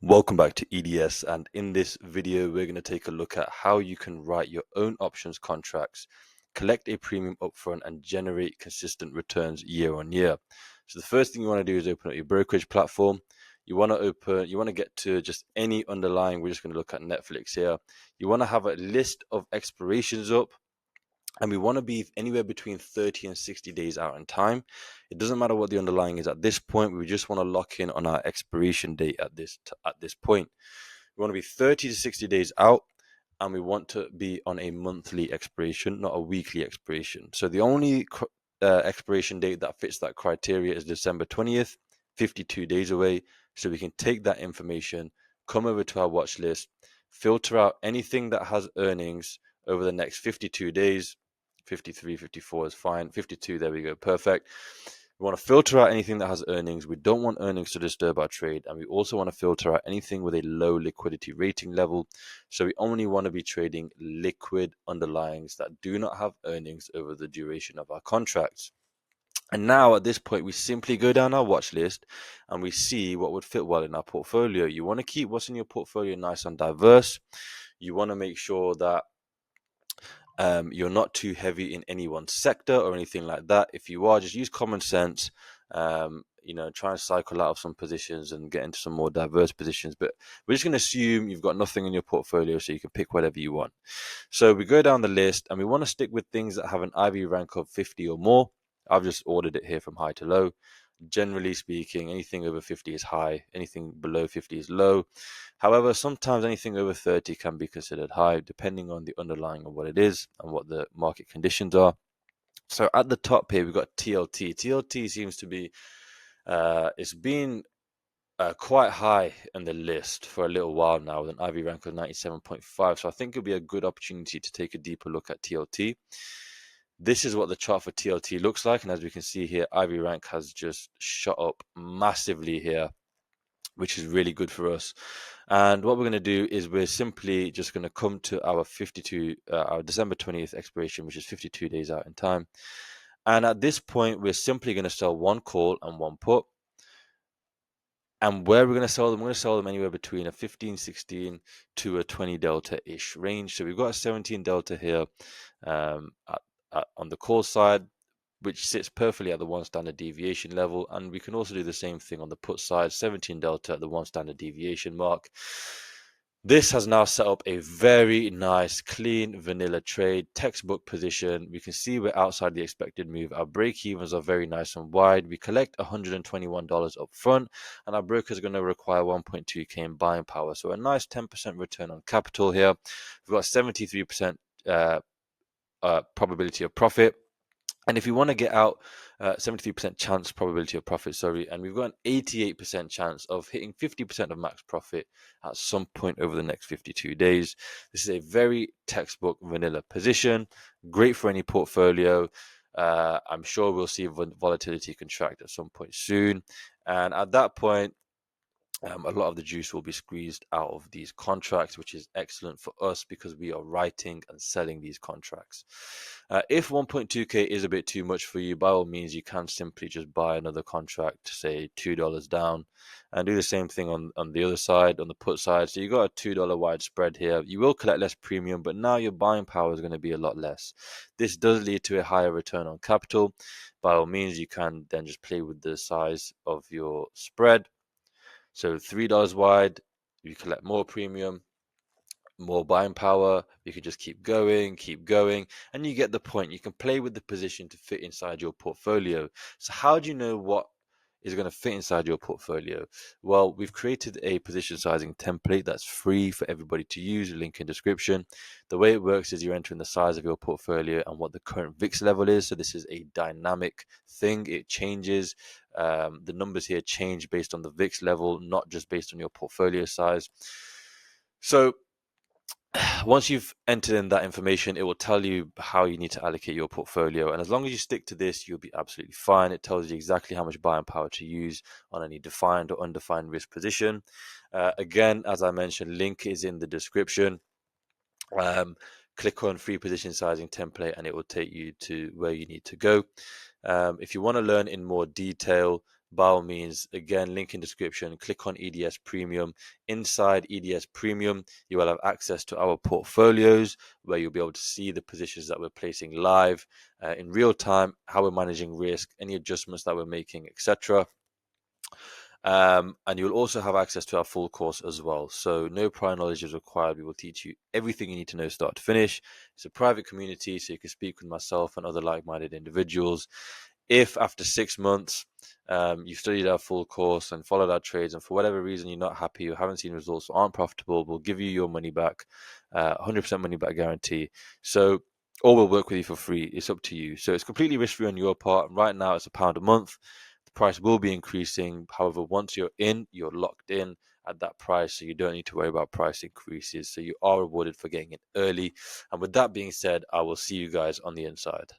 Welcome back to EDS, and in this video we're going to take a look at how you can write your own options contracts, collect a premium upfront, and generate consistent returns year on year. So the first thing you want to do is open up your brokerage platform. You want to get to just any underlying. We're just going to look at Netflix here. You want to have a list of expirations up, and we want to be anywhere between 30 and 60 days out in time. It doesn't matter what the underlying is at this point. We just want to lock in on our expiration date at this point. We want to be 30 to 60 days out, and we want to be on a monthly expiration, not a weekly expiration. So the only expiration date that fits that criteria is December 20th, 52 days away. So we can take that information, come over to our watch list, filter out anything that has earnings over the next 52 days. 53, 54 is fine. 52, there we go, perfect. We want to filter out anything that has earnings. We don't want earnings to disturb our trade. And we also want to filter out anything with a low liquidity rating level. So we only want to be trading liquid underlyings that do not have earnings over the duration of our contracts. And now at this point, we simply go down our watch list and we see what would fit well in our portfolio. You want to keep what's in your portfolio nice and diverse. You want to make sure that you're not too heavy in any one sector or anything like that. If you are, just use common sense. Try and cycle out of some positions and get into some more diverse positions. But we're just going to assume you've got nothing in your portfolio, so you can pick whatever you want. So we go down the list and we want to stick with things that have an IV rank of 50 or more. I've just ordered it here from high to low. Generally speaking, anything over 50 is high, anything below 50 is low. However, sometimes anything over 30 can be considered high, depending on the underlying of what it is and what the market conditions are. So at the top here, we've got TLT. TLT seems to be, it's been quite high in the list for a little while now with an IV rank of 97.5. So I think it'll be a good opportunity to take a deeper look at TLT. This is what the chart for TLT looks like. And as we can see here, IV rank has just shot up massively here, which is really good for us. And what we're going to do is we're simply just going to come to our our December 20th expiration, which is 52 days out in time. And at this point, we're simply going to sell one call and one put. And where we're going to sell them, we're going to sell them anywhere between a 15, 16 to a 20 delta-ish range. So we've got a 17 delta here on the call side, which sits perfectly at the one standard deviation level. And we can also do the same thing on the put side, 17 delta at the one standard deviation mark. This has now set up a very nice, clean, vanilla trade, textbook position. We can see we're outside the expected move. Our break-evens are very nice and wide. We collect $121 up front, and our broker is going to require 1.2K in buying power. So a nice 10% return on capital here. We've got 73% probability of profit. And if you want to get out, 73% chance probability of profit, and we've got an 88% chance of hitting 50% of max profit at some point over the next 52 days. This is a very textbook vanilla position, great for any portfolio. I'm sure we'll see volatility contract at some point soon. And at that point, a lot of the juice will be squeezed out of these contracts, which is excellent for us because we are writing and selling these contracts. If 1.2K is a bit too much for you, by all means, you can simply just buy another contract, say $2 down, and do the same thing on the other side, on the put side. So you got a $2 wide spread here. You will collect less premium, but now your buying power is going to be a lot less. This does lead to a higher return on capital. By all means, you can then just play with the size of your spread. So $3 wide, you collect more premium, more buying power. You can just keep going, and you get the point. You can play with the position to fit inside your portfolio. So how do you know what is going to fit inside your portfolio? Well, we've created a position sizing template that's free for everybody to use, link in description. The way it works is you're entering the size of your portfolio and what the current VIX level is. So this is a dynamic thing. It changes. The numbers here change based on the VIX level, not just based on your portfolio size. So once you've entered in that information, it will tell you how you need to allocate your portfolio. And as long as you stick to this, you'll be absolutely fine. It tells you exactly how much buying power to use on any defined or undefined risk position. Again, as I mentioned, link is in the description. Click on free position sizing template and it will take you to where you need to go. If you want to learn in more detail, by all means, again, link in description, click on EDS Premium. Inside EDS Premium, you will have access to our portfolios where you'll be able to see the positions that we're placing live in real time, how we're managing risk, any adjustments that we're making, etc. And you'll also have access to our full course as well. So no prior knowledge is required. We will teach you everything you need to know start to finish. It's a private community, so you can speak with myself and other like-minded individuals. If after 6 months you've studied our full course and followed our trades, and for whatever reason you're not happy, you haven't seen results, or aren't profitable, we'll give you your money back, 100% money back guarantee. So, or we'll work with you for free. It's up to you. So it's completely risk-free on your part. Right now, it's £1 a month. The price will be increasing. However, once you're in, you're locked in at that price, so you don't need to worry about price increases. So you are rewarded for getting in early. And with that being said, I will see you guys on the inside.